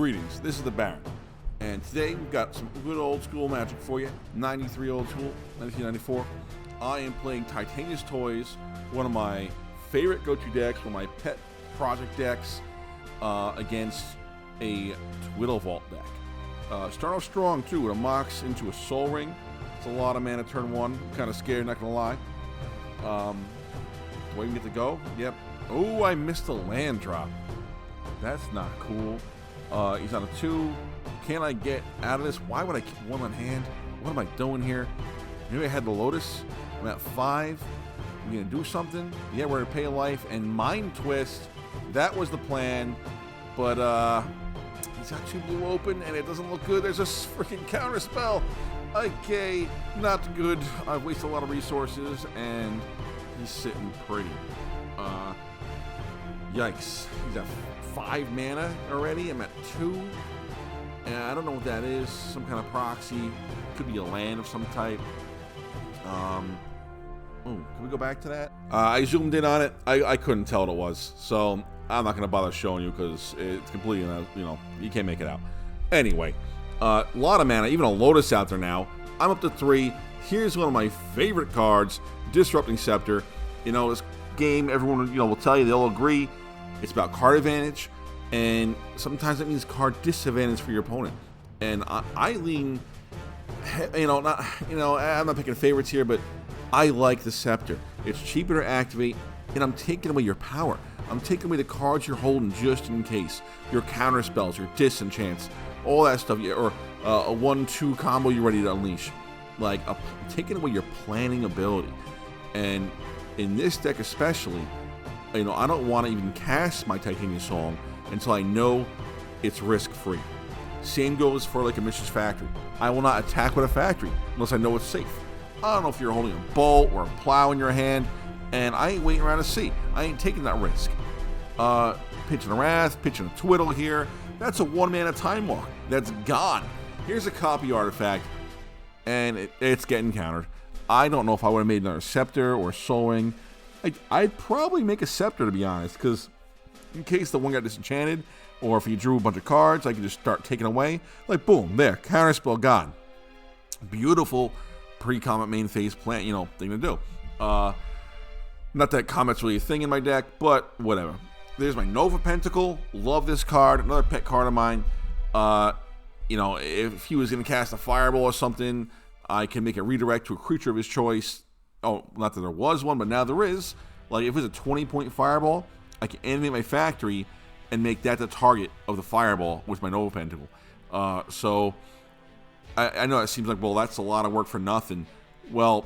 Greetings, this is the Baron, and today we've got some good old school Magic for you. 93 old school, 1994. I am playing Titania's Toys, one of my favorite go-to decks, one of my pet project decks, against a TwiddleVault deck. Start off strong too, with a Mox into a Soul Ring. It's a lot of mana turn one. I'm kind of scared, not gonna lie. Do I even get to go? Yep. Oh, I missed a land drop. That's not cool. He's on a 2. Can I get out of this? Why would I keep one on hand? What am I doing here? Maybe I had the Lotus. I'm at 5. I'm gonna do something. Yeah, we're gonna pay a life and Mind Twist. That was the plan, but he's got 2 blue open and it doesn't look good. There's a freaking counter spell. Okay, not good. I've wasted a lot of resources and he's sitting pretty. Yikes. He's at 5 mana already. I'm at 2. And I don't know what that is. Some kind of proxy. Could be a land of some type. Can we go back to that? I zoomed in on it. I couldn't tell what it was. So I'm not going to bother showing you because it's completely, you can't make it out. Anyway, a lot of mana. Even a Lotus out there now. I'm up to 3. Here's one of my favorite cards, Disrupting Scepter. This game, everyone will tell you, they'll agree. It's about card advantage, and sometimes it means card disadvantage for your opponent. And I lean, I'm not picking favorites here, but I like the Scepter. It's cheaper to activate, and I'm taking away your power. I'm taking away the cards you're holding just in case. Your counter spells, your disenchants, all that stuff, or a 1-2 combo you're ready to unleash. Taking away your planning ability. And in this deck especially, I don't want to even cast my Titania Song until I know it's risk-free. Same goes for a Mishra's Factory. I will not attack with a Factory unless I know it's safe. I don't know if you're holding a bolt or a plow in your hand, and I ain't waiting around to see. I ain't taking that risk. Pitching a Wrath, pitching a Twiddle here. That's a 1-mana Time Walk. That's gone. Here's a copy artifact, and it's getting countered. I don't know if I would have made another Scepter or Soul Ring. I'd probably make a Scepter, to be honest, because in case the one got disenchanted, or if you drew a bunch of cards, I could just start taking away. Boom, there, counterspell gone. Beautiful pre-Comet main phase plant, thing to do. Not that Comet's really a thing in my deck, but whatever. There's my Nova Pentacle. Love this card. Another pet card of mine. If he was going to cast a Fireball or something, I can make a redirect to a creature of his choice. Oh, not that there was one, but now there is. If it was a 20-point Fireball, I can animate my Factory and make that the target of the Fireball with my Nova Pentacle. So I know it seems like, well, that's a lot of work for nothing. Well,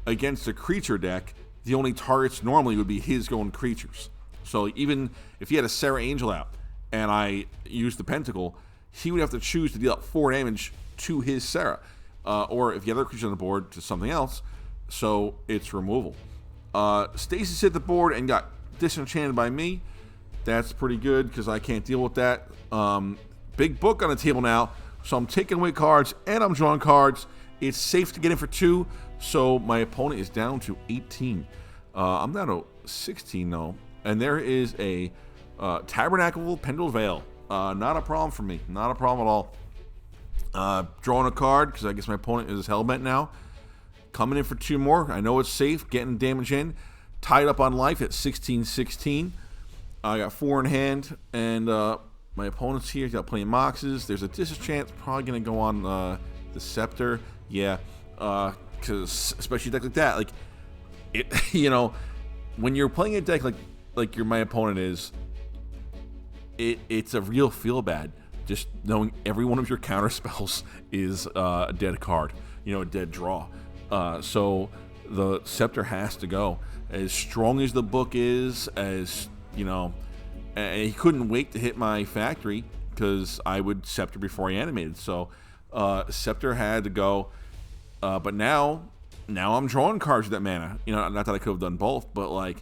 against a creature deck, the only targets normally would be his own creatures. So even if he had a Serra Angel out and I used the Pentacle, he would have to choose to deal out 4 damage to his Serra. Or if the other creature on the board, to something else. So it's removal. Stasis hit the board and got disenchanted by me. That's pretty good because I can't deal with that. Big book on the table now. So I'm taking away cards and I'm drawing cards. It's safe to get in for 2. So my opponent is down to 18. I'm down to 16 though. And there is a Tabernacle Penduled Veil. Not a problem for me. Not a problem at all. Drawing a card because I guess my opponent is hellbent now. Coming in for 2 more. I know it's safe. Getting damage in. Tied up on life at 16-16. I got 4 in hand. And my opponent's here. He's got plenty of Moxes. There's a disenchant. Probably going to go on the Scepter. Yeah. Because especially a deck like that. When you're playing a deck like my opponent is, it's a real feel bad. Just knowing every one of your counter spells is a dead card, a dead draw. So the Scepter has to go. As strong as the book is, and he couldn't wait to hit my Factory because I would Scepter before I animated. So Scepter had to go. But now I'm drawing cards with that mana. Not that I could have done both, but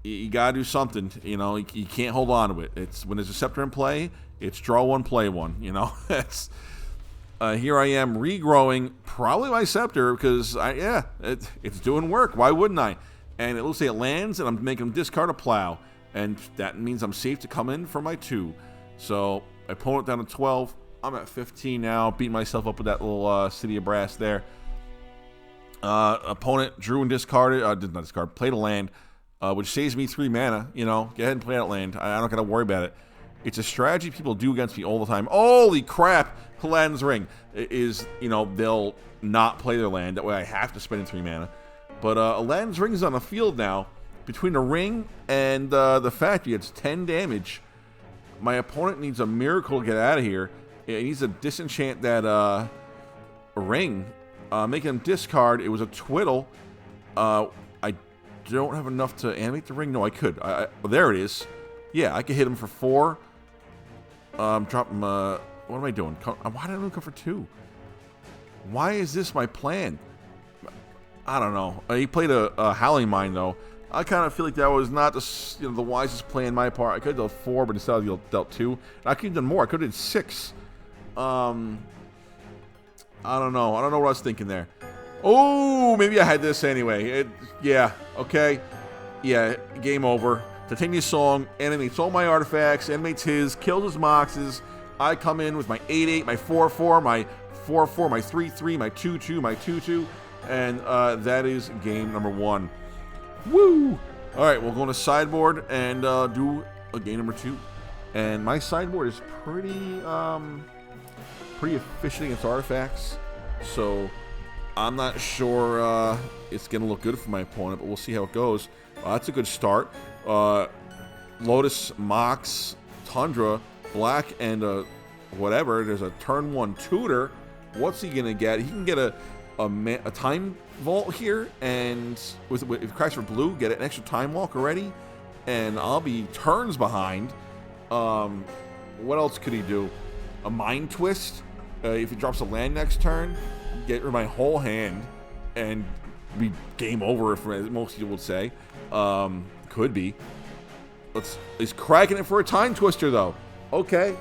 you gotta do something. You can't hold on to it. It's when there's a Scepter in play, it's draw 1, play 1. That's here I am regrowing probably my Scepter because it's doing work. Why wouldn't I? And it looks like it lands, and I'm making him discard a plow, and that means I'm safe to come in for my 2. So my opponent down to 12. I'm at 15 now. Beating myself up with that little City of Brass there. Opponent drew and discarded. Did not discard. Played a land, which saves me 3 mana. You know, go ahead and play that land. I don't gotta worry about it. It's a strategy people do against me all the time. Holy crap! Paladin's Ring is, you know, they'll not play their land. That way I have to spend 3 mana. But Aladdin's Ring is on the field now. Between the ring and the factory, it's 10 damage. My opponent needs a miracle to get out of here. He needs to disenchant that ring. Make him discard. It was a twiddle. I don't have enough to animate the ring. No, I could. Well, there it is. Yeah, I could hit him for 4. Drop him. What am I doing? Why did I come for 2? Why is this my plan? I don't know. He played a Howling Mine, though. I kind of feel like that was not the wisest play on my part. I could have dealt 4, but instead I dealt 2. And I could have done more. I could have did 6. I don't know. I don't know what I was thinking there. Oh, maybe I had this anyway. Yeah, okay. Yeah, game over. Titania's Song animates all my artifacts, animates his, kills his moxes. I come in with my 8-8, my 4-4, my 4-4, my 3-3, my 2-2, my 2-2. And that is game number 1. Woo! Alright, we'll go to sideboard and do a game number 2. And my sideboard is pretty efficient against artifacts. So I'm not sure it's going to look good for my opponent, but we'll see how it goes. That's a good start. Lotus, Mox, Tundra, Black, and whatever. There's a turn 1 tutor. What's he going to get? He can get a time vault here, and if it cracks for blue, get an extra time walk already, and I'll be turns behind. What else could he do? A Mind Twist. If he drops a land next turn, get rid of my whole hand and be game over, as most people would say. Could be. He's cracking it for a Time Twister, though. Okay.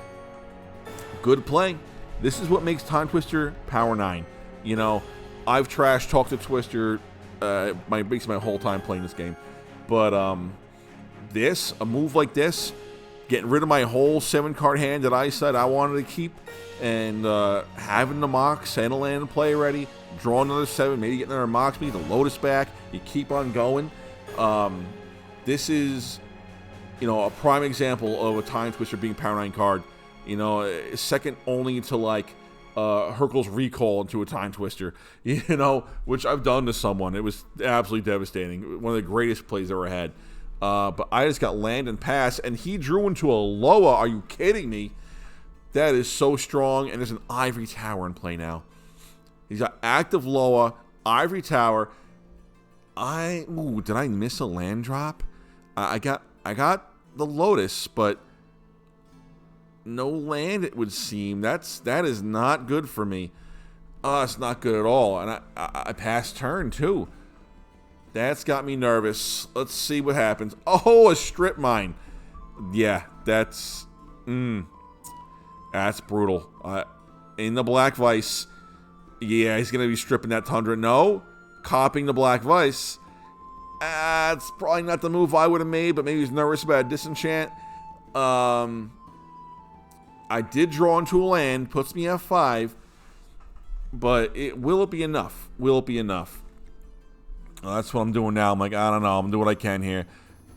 Good play. This is what makes Time Twister Power 9. You know, I've trash talked to Twister basically my whole time playing this game. But a move like this, getting rid of my whole 7-card hand that I said I wanted to keep, and having the Mox and a land in play already, draw another 7, maybe get another Mox, maybe the Lotus back, you keep on going. This is, you know, a prime example of a Time Twister being Power 9 card. You know, second only to like Hercule's Recall into a Time Twister, you know, which I've done to someone. It was absolutely devastating. One of the greatest plays I ever had. But I just got land and pass, and he drew into a Loa. Are you kidding me? That is so strong, and there's an Ivory Tower in play now. He's got active Loa, Ivory Tower. Did I miss a land drop? I got the Lotus, but no land, it would seem. That is not good for me. It's not good at all. And I passed turn too. That's got me nervous. Let's see what happens. Oh, a Strip Mine. Yeah, that's brutal. In the Black Vice. Yeah, he's gonna be stripping that Tundra. No, copying the Black Vice. It's probably not the move I would have made, but maybe he's nervous about a disenchant. I did draw into a land, puts me at 5, but will it be enough? Will it be enough? That's what I'm doing now. I'm like, I don't know. I'm doing what I can here.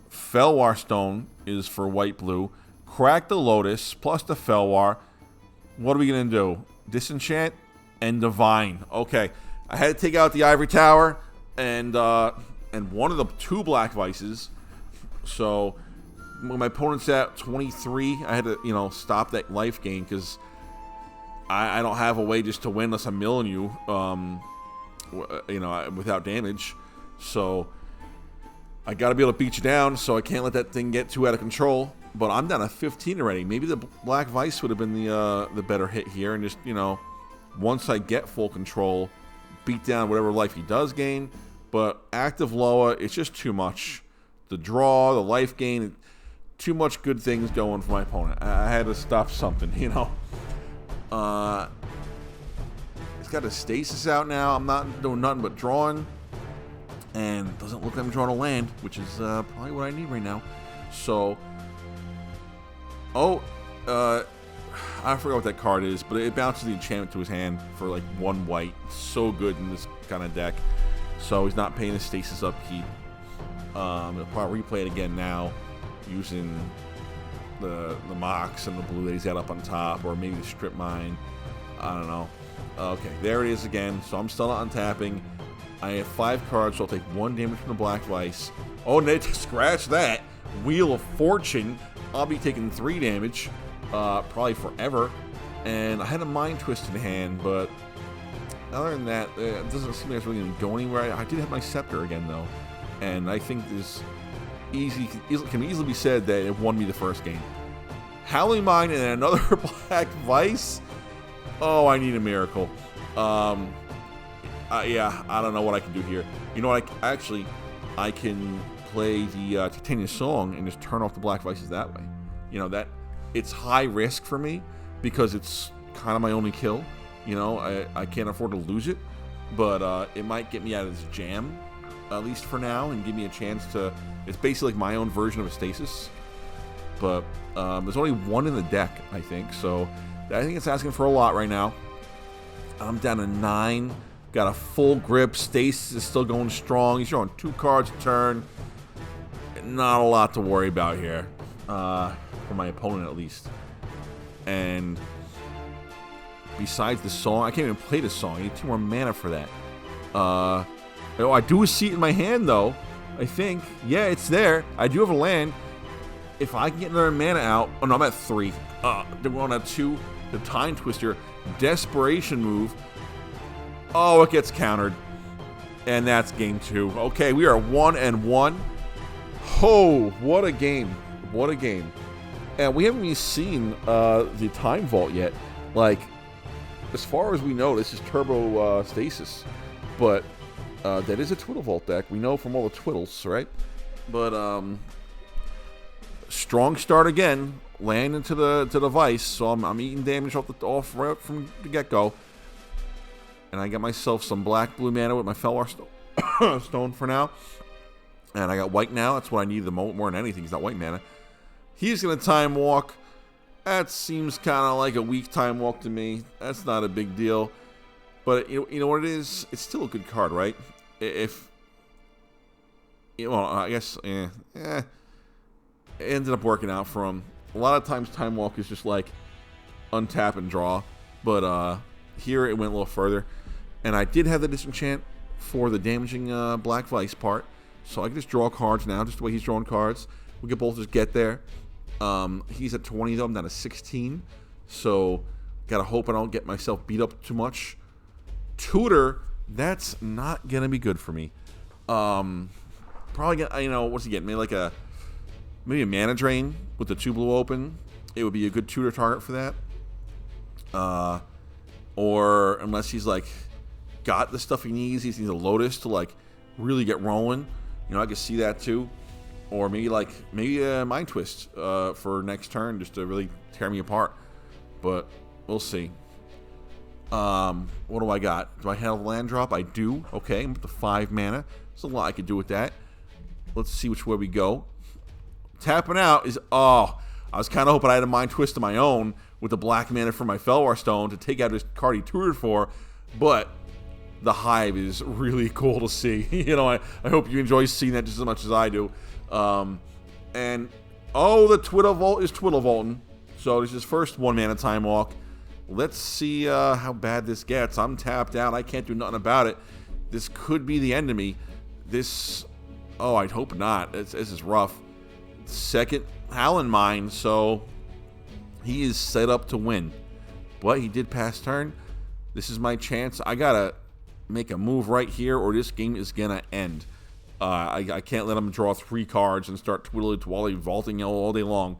Felwar Stone is for white-blue. Crack the Lotus plus the Felwar. What are we going to do? Disenchant and Divine. Okay. I had to take out the Ivory Tower and one of the 2 Black Vices. So when my opponent's at 23, I had to, you know, stop that life gain because I don't have a way just to win unless I'm milling you, you know, without damage. So I got to be able to beat you down, so I can't let that thing get too out of control. But I'm down to 15 already. Maybe the Black Vice would have been the better hit here, and just, you know, once I get full control, beat down whatever life he does gain. But active Loa, it's just too much. The draw, the life gain, too much good things going for my opponent. I had to stop something, you know. He's got a Stasis out now. I'm not doing nothing but drawing. And doesn't look like I'm drawing a land, which is probably what I need right now. So, oh, I forgot what that card is, but it bounces the enchantment to his hand for like 1 white. So good in this kind of deck. So he's not paying his stasis upkeep. He'll probably replay it again now using the Mox and the blue that he's got up on top, or maybe the Strip Mine. I don't know. Okay, there it is again. So I'm still not untapping. I have 5 cards, so I'll take 1 damage from the Black Vice. Oh, and scratch that. Wheel of Fortune. I'll be taking 3 damage, probably forever. And I had a Mind Twist in hand, but other than that, it doesn't seem like it's really going to go anywhere. I did have my Scepter again, though. And I think this can easily be said that it won me the first game. Howling Mine and another Black Vice? Oh, I need a miracle. Yeah, I don't know what I can do here. You know what? I can play the Titania song and just turn off the Black Vices that way. You know, that it's high risk for me because it's kind of my only kill. You know, I can't afford to lose it, but it might get me out of this jam, at least for now, and give me a chance to... It's basically like my own version of a stasis, but there's only 1 in the deck, I think, so I think it's asking for a lot right now. I'm down to 9. Got a full grip. Stasis is still going strong. He's drawing 2 cards a turn. Not a lot to worry about here, for my opponent at least. And besides the song, I can't even play the song. I need 2 more mana for that. Oh, I do see it in my hand though. I think. Yeah, it's there. I do have a land. If I can get another mana out. Oh no, I'm at 3. They're going at 2. The Time Twister. Desperation move. Oh, it gets countered. And that's game 2. Okay, we are 1-1. Oh, what a game. What a game. And we haven't even seen the Time Vault yet. Like, as far as we know, this is Turbo Stasis. But that is a TwiddleVault deck. We know from all the Twiddles, right? But strong start again. Land into the Vice. So I'm eating damage off right from the get-go. And I got myself some black-blue mana with my Felwar Stone for now. And I got white now. That's what I need the most, more than anything. He's not white mana. He's going to Time Walk. That seems kind of like a weak Time Walk to me. That's not a big deal. But you know what it is? It's still a good card, right? If... Well, I guess... it ended up working out for him. A lot of times Time Walk is just like untap and draw. But here it went a little further. And I did have the disenchant for the damaging Black Vice part. So I can just draw cards now, just the way he's drawing cards. We can both just get there. He's at 20 though, I'm down to 16. So gotta hope I don't get myself beat up too much. Tutor, that's not gonna be good for me. Probably get, you know, what's he getting? Maybe a mana drain with the 2 blue open. It would be a good tutor target for that. Or unless he's like got the stuff he needs a Lotus to like really get rolling. You know, I could see that too. Or maybe a Mind Twist for next turn just to really tear me apart. But we'll see. What do I got? Do I have a land drop? I do. Okay, I'm up to 5 mana. There's a lot I could do with that. Let's see which way we go. Tapping out is... Oh, I was kind of hoping I had a Mind Twist of my own with the black mana from my Felwar Stone to take out his card he tutored for. But the Hive is really cool to see. You know, I hope you enjoy seeing that just as much as I do. And... Oh, the TwiddleVault is TwiddleVaulting. So this is his first 1 mana Time Walk. Let's see how bad this gets. I'm tapped out. I can't do nothing about it. This could be the end of me. This... Oh, I'd hope not. This is rough. Second Howling Mine, so he is set up to win. But he did pass turn. This is my chance. I gotta make a move right here, or this game is gonna end. I can't let him draw 3 cards and start twiddly vaulting all day long.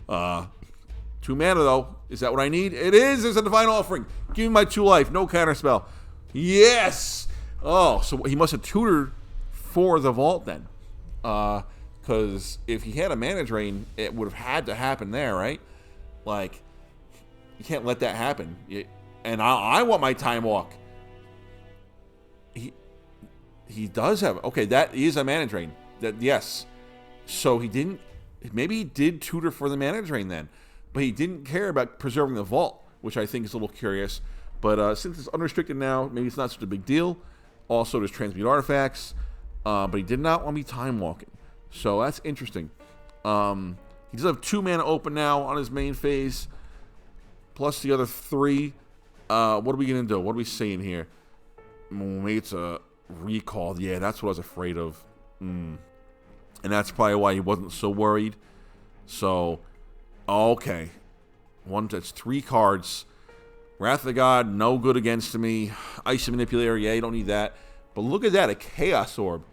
2 mana though. Is that what I need? It is. There's a Divine Offering. Give me my 2 life. No counterspell. Yes. Oh, so he must have tutored for the vault then. Because if he had a mana drain, it would have had to happen there, right? Like, you can't let that happen. And I want my Time Walk. He does have... Okay, that is a mana drain. Yes. So he didn't... Maybe he did tutor for the mana drain then. but he didn't care about preserving the vault, which I think is a little curious. But since it's unrestricted now, maybe it's not such a big deal. Also, there's transmute artifacts, but he did not want me time walking, so that's interesting. He does have 2 mana open now on his main phase, plus the other 3. What are we gonna do? What are we saying here? Maybe it's a recall. Yeah, that's what I was afraid of. And that's probably why he wasn't so worried. So, okay. That's 3 cards. Wrath of the God, no good against me. Icy Manipulator, yeah, you don't need that. But look at that, a Chaos Orb.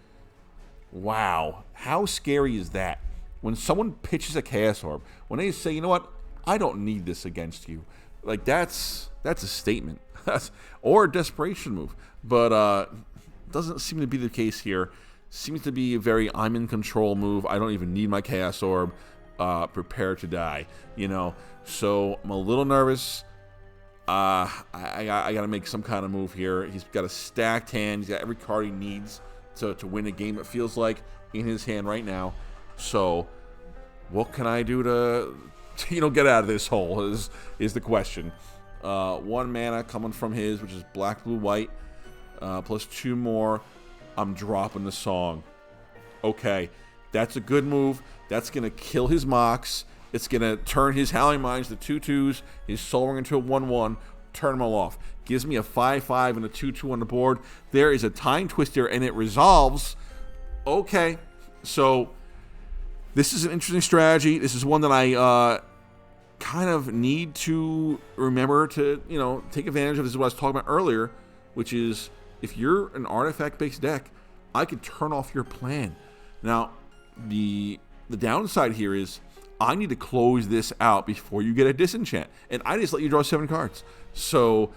Wow. How scary is that? When someone pitches a Chaos Orb, when they say, you know what, I don't need this against you. Like, that's a statement. Or a desperation move. But doesn't seem to be the case here. Seems to be a very I'm in control move. I don't even need my Chaos Orb. Prepare to die, you know. So I'm a little nervous. I got to make some kind of move here. He's got a stacked hand. He's got every card he needs to win a game, it feels like, in his hand right now. So what can I do to get out of this hole is the question. 1 mana coming from his, which is black, blue, white, plus 2 more. I'm dropping the Song. Okay, that's a good move. That's going to kill his Mox. It's going to turn his Howling Mines to 2/2s, his Soul Ring into a 1/1, turn them all off. Gives me a 5/5 and a 2/2 on the board. There is a Time Twister, and it resolves. Okay, so this is an interesting strategy. This is one that I kind of need to remember to, take advantage of. This is what I was talking about earlier, which is if you're an artifact-based deck, I could turn off your plan. Now, the downside here is I need to close this out before you get a disenchant, and I just let you draw 7 cards. So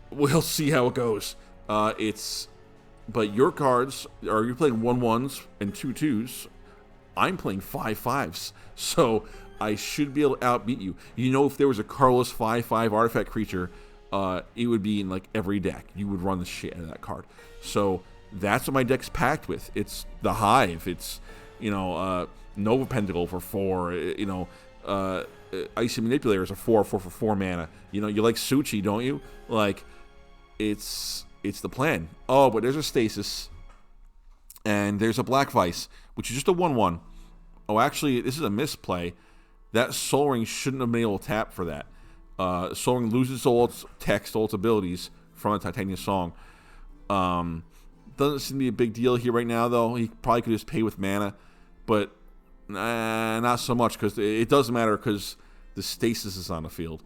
we'll see how it goes. But your cards you're playing 1/1s and 2/2s. I'm playing 5/5s, so I should be able to outbeat you. If there was a Carlos 5/5 artifact creature, it would be in like every deck. You would run the shit out of that card. So that's what my deck's packed with. It's the Hive. It's Nova Pentacle for 4. Icy Manipulator is a 4/4 for 4 mana. You like Suchi, don't you? Like, it's the plan. Oh, but there's a Stasis, and there's a Black Vice, which is just a 1/1. Oh, actually, this is a misplay. That Soul Ring shouldn't have been able to tap for that. Soul Ring loses all its text, all its abilities from a Titania Song. Doesn't seem to be a big deal here right now, though. He probably could just pay with mana, but not so much, because it doesn't matter, because the Stasis is on the field,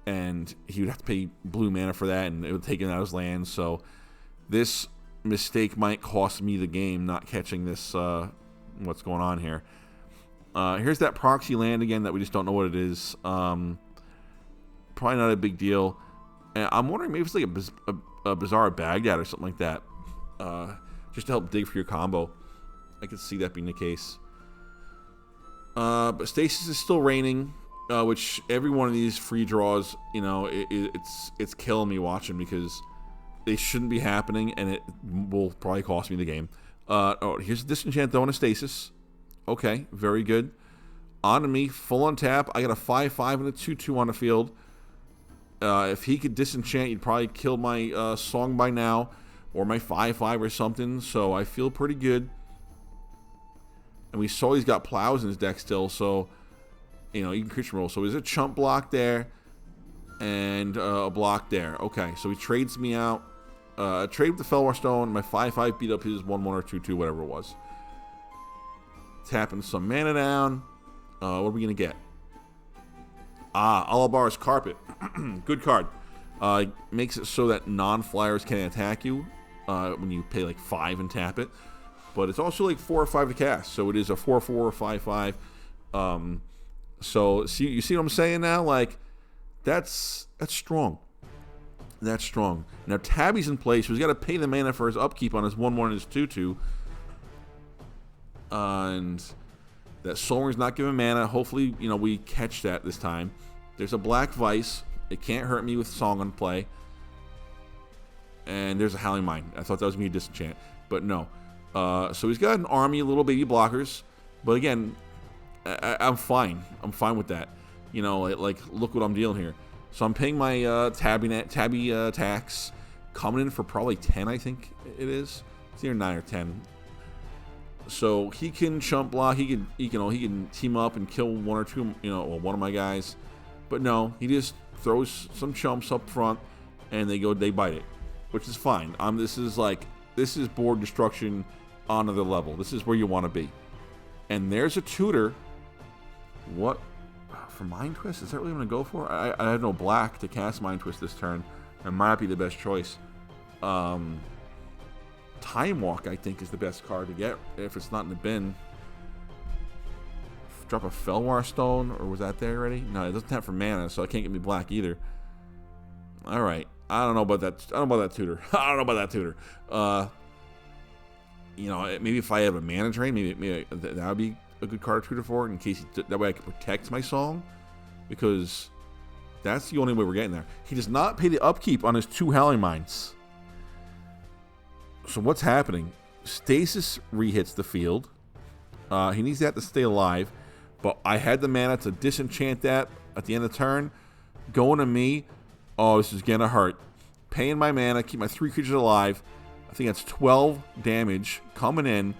and he would have to pay blue mana for that, and it would take him out of his land. So this mistake might cost me the game, not catching this. What's going on here? Here's that proxy land again that we just don't know what it is. Probably not a big deal. And I'm wondering maybe it's like a Bizarre Baghdad or something like that, just to help dig for your combo. I could see that being the case. But Stasis is still reigning, which every one of these free draws, it's killing me watching, because they shouldn't be happening, and it will probably cost me the game. Here's a Disenchant though, and a Stasis. Okay, very good. On to me, full on tap. I got a 5/5 and a 2/2 on the field. If he could Disenchant, he'd probably kill my Song by now, or my 5/5 or something. So I feel pretty good. And we saw he's got Plows in his deck still, so you can creature roll. So there's a chump block there, and a block there. Okay, so he trades me out. Trade with the Felwar Stone. My 5/5 beat up his 1/1 or 2/2, whatever it was. Tapping some mana down. What are we gonna get? Alabar's Carpet. Good card. Makes it so that non-flyers can attack you when you pay like 5 and tap it. But it's also like 4 or 5 to cast. So it is a 4/4 or 5/5. So you see what I'm saying now? Like, that's strong. That's strong. Now Tabby's in place, so he's got to pay the mana for his upkeep on his 1/1 and his 2/2. And that Soul Ring's not giving mana. Hopefully, we catch that this time. There's a Black Vice. It can't hurt me with Song on play. And there's a Howling Mine. I thought that was going to be a Disenchant, but no. So he's got an army of little baby blockers. But again, I'm fine. I'm fine with that. You know, like look what I'm dealing here. So I'm paying my tabby tax, coming in for probably 10, I think it is. It's either 9 or 10. So he can chump block. He can team up and kill one or two, one of my guys. But no, he just throws some chumps up front, and they bite it, which is fine. This is board destruction on another level. This is where you want to be. And there's a tutor. What? For Mind Twist? Is that really going to go for? I have no black to cast Mind Twist this turn. It might not be the best choice. Time Walk, I think, is the best card to get if it's not in the bin. Drop a Felwar Stone, or was that there already? No, it doesn't have for mana, so it can't get me black either. All right, I don't know about that. I don't know about that tutor. I don't know about that tutor. Maybe if I have a mana drain, maybe that would be a good card to tutor for, in case that way I can protect my song, because that's the only way we're getting there. He does not pay the upkeep on his 2 Howling Mines. So what's happening? Stasis rehits the field. He needs that to stay alive, but I had the mana to disenchant that at the end of the turn. Going to me, oh, this is gonna hurt. Paying my mana, keep my 3 creatures alive. I think that's 12 damage coming in,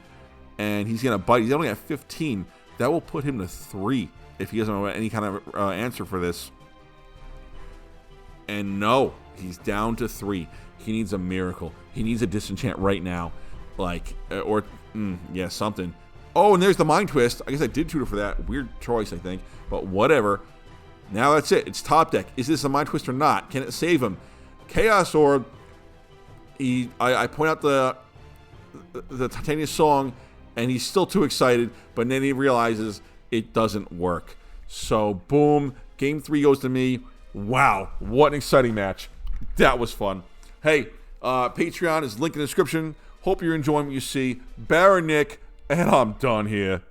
and he's gonna bite. He's only at 15. That will put him to 3 if he doesn't have any kind of answer for this. And no, he's down to 3. He needs a miracle. He needs a disenchant right now, something. Oh, and there's the Mind Twist. I guess I did tutor for that. Weird choice, I think, but whatever. Now that's it. It's top deck. Is this a Mind Twist or not? Can it save him? Chaos Orb. I point out the Titania song, and he's still too excited, but then he realizes it doesn't work. So, boom. Game 3 goes to me. Wow, what an exciting match. That was fun. Hey, Patreon is linked in the description. Hope you're enjoying what you see. Baron Nick, and I'm done here.